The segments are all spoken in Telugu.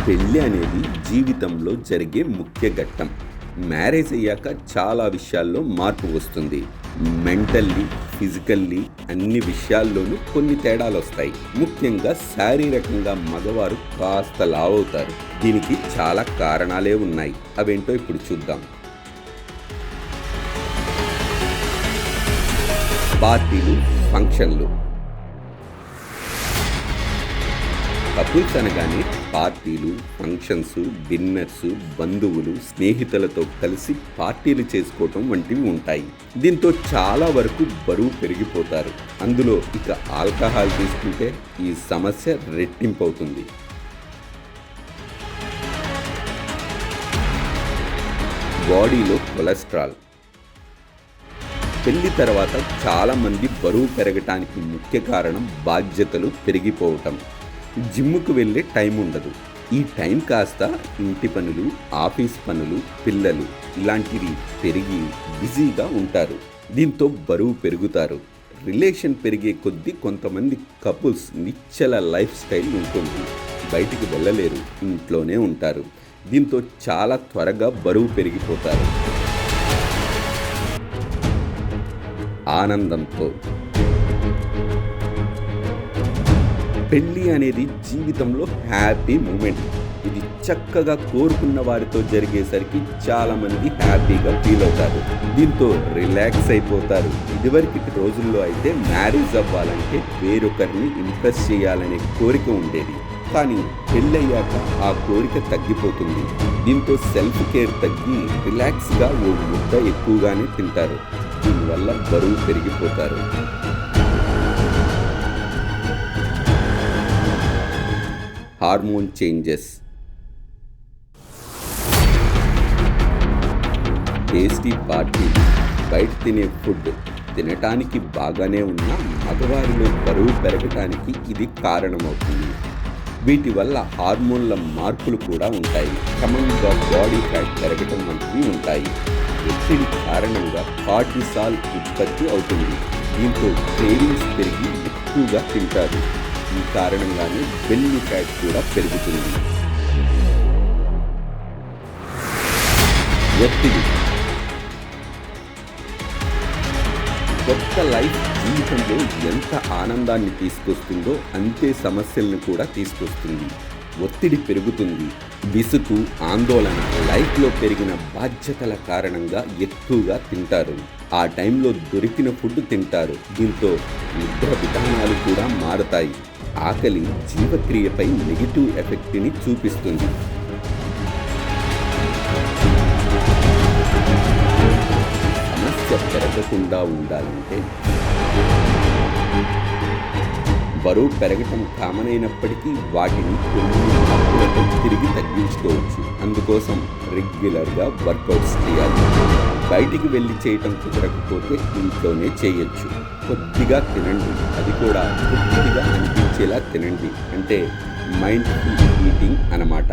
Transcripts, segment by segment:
పెళ్ళి అనేది జీవితంలో జరిగే ముఖ్య ఘట్టం. మ్యారేజ్ అయ్యాక చాలా విషయాల్లో మార్పు వస్తుంది. మెంటల్లీ, ఫిజికల్లీ అన్ని విషయాల్లోనూ కొన్ని తేడాలొస్తాయి. ముఖ్యంగా శారీరకంగా మగవారు కాస్త లావవుతారు. దీనికి చాలా కారణాలే ఉన్నాయి. అవేంటో ఇప్పుడు చూద్దాం. పార్టీలు, ఫంక్షన్లు. కపుల్స్ అనగానే పార్టీలు, ఫంక్షన్స్, డిన్నర్స్, బంధువులు, స్నేహితులతో కలిసి పార్టీలు చేసుకోవటం వంటివి ఉంటాయి. దీంతో చాలా వరకు బరువు పెరిగిపోతారు. అందులో ఇక ఆల్కహాల్ తీసుకుంటే ఈ సమస్య రెట్టింపవుతుంది. బాడీలో కొలెస్ట్రాల్. పెళ్లి తర్వాత చాలామంది బరువు పెరగటానికి ముఖ్య కారణం బాధ్యతలు పెరిగిపోవటం. జిమ్ముకు వెళ్ళే టైం ఉండదు. ఈ టైం కాస్త ఇంటి పనులు, ఆఫీస్ పనులు, పిల్లలు ఇలాంటివి పెరిగి బిజీగా ఉంటారు. దీంతో బరువు పెరుగుతారు. రిలేషన్ పెరిగే కొద్దీ కొంతమంది కపుల్స్ నిశ్చల లైఫ్ స్టైల్ ఉంటుంది. బయటికి వెళ్ళలేరు, ఇంట్లోనే ఉంటారు. దీంతో చాలా త్వరగా బరువు పెరిగిపోతారు. ఆనందంతో. పెళ్ళి అనేది జీవితంలో హ్యాపీ మూమెంట్. ఇది చక్కగా కోరుకున్న వారితో జరిగేసరికి చాలామంది హ్యాపీగా ఫీల్ అవుతారు. దీంతో రిలాక్స్ అయిపోతారు. ఇదివరకు రోజుల్లో అయితే మ్యారేజ్ అవ్వాలంటే వేరొకరిని ఇంప్రెస్ చేయాలనే కోరిక ఉండేది. కానీ పెళ్ళయ్యాక ఆ కోరిక తగ్గిపోతుంది. దీంతో సెల్ఫ్ కేర్ తగ్గి రిలాక్స్గా ఓ ముద్ద ఎక్కువగానే తింటారు. దీనివల్ల బరువు పెరిగిపోతారు. Hormone changes. టేస్టీ పార్టీలు, బయట తినే ఫుడ్ తినటానికి బాగానే ఉన్న మగవారిలో బరువు పెరగటానికి ఇది కారణమవుతుంది. వీటి వల్ల హార్మోన్ల మార్పులు కూడా ఉంటాయి. క్రమంగా బాడీ ఫ్యాట్ పెరగటం వంటివి ఉంటాయి. ఒత్తిడి కారణంగా కార్టిసాల్ ఉత్పత్తి అవుతుంది. దీంతో క్రేవింగ్స్ పెరిగి ఎక్కువగా తింటారు. ఈ కారణంగానే బెల్లీ ఫ్యాట్ కూడా పెరుగుతుంది. ఒత్తిడి. కొత్త లైఫ్ జీవితంలో ఎంత ఆనందాన్ని తీసుకొస్తుందో అంతే సమస్యలను కూడా తీసుకొస్తుంది. ఒత్తిడి పెరుగుతుంది. విసుగు, ఆందోళన, లైఫ్లో పెరిగిన బాధ్యతల కారణంగా ఎక్కువగా తింటారు. ఆ టైంలో దొరికిన ఫుడ్ తింటారు. దీంతో నిద్ర విధానాలు కూడా మారతాయి. ఆకలి జీవక్రియపై నెగిటివ్ ఎఫెక్ట్ని చూపిస్తుంది. సమస్య పెరగకుండా ఉండాలంటే బరువు పెరగటం కామన్ అయినప్పటికీ వాటిని కొన్ని మార్పులతో తిరిగి తగ్గించుకోవచ్చు. అందుకోసం రెగ్యులర్గా వర్కౌట్స్ చేయాలి. బయటికి వెళ్ళి చేయటం కుదరకపోతే ఇంట్లోనే చేయొచ్చు. కొద్దిగా తినండి, అది కూడా కొద్దిగా అనిపించేలా తినండి. అంటే మైండ్ఫుల్ ఈటింగ్ అన్నమాట.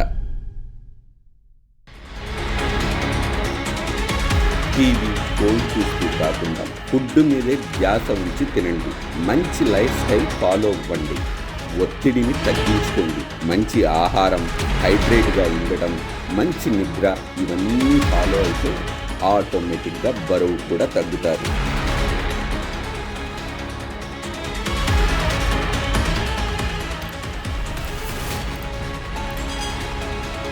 టీవీ, ఫోన్ చూస్తూ కాకుండా ఫుడ్ మీదే ధ్యాస ఉంచి తినండి. మంచి లైఫ్ స్టైల్ ఫాలో అవ్వండి. ఒత్తిడిని తగ్గించుకోండి. మంచి ఆహారం, హైడ్రేట్గా ఉండటం, మంచి నిద్ర ఇవన్నీ ఫాలో అయితే ఆటోమేటిక్గా బరువు కూడా తగ్గుతారు.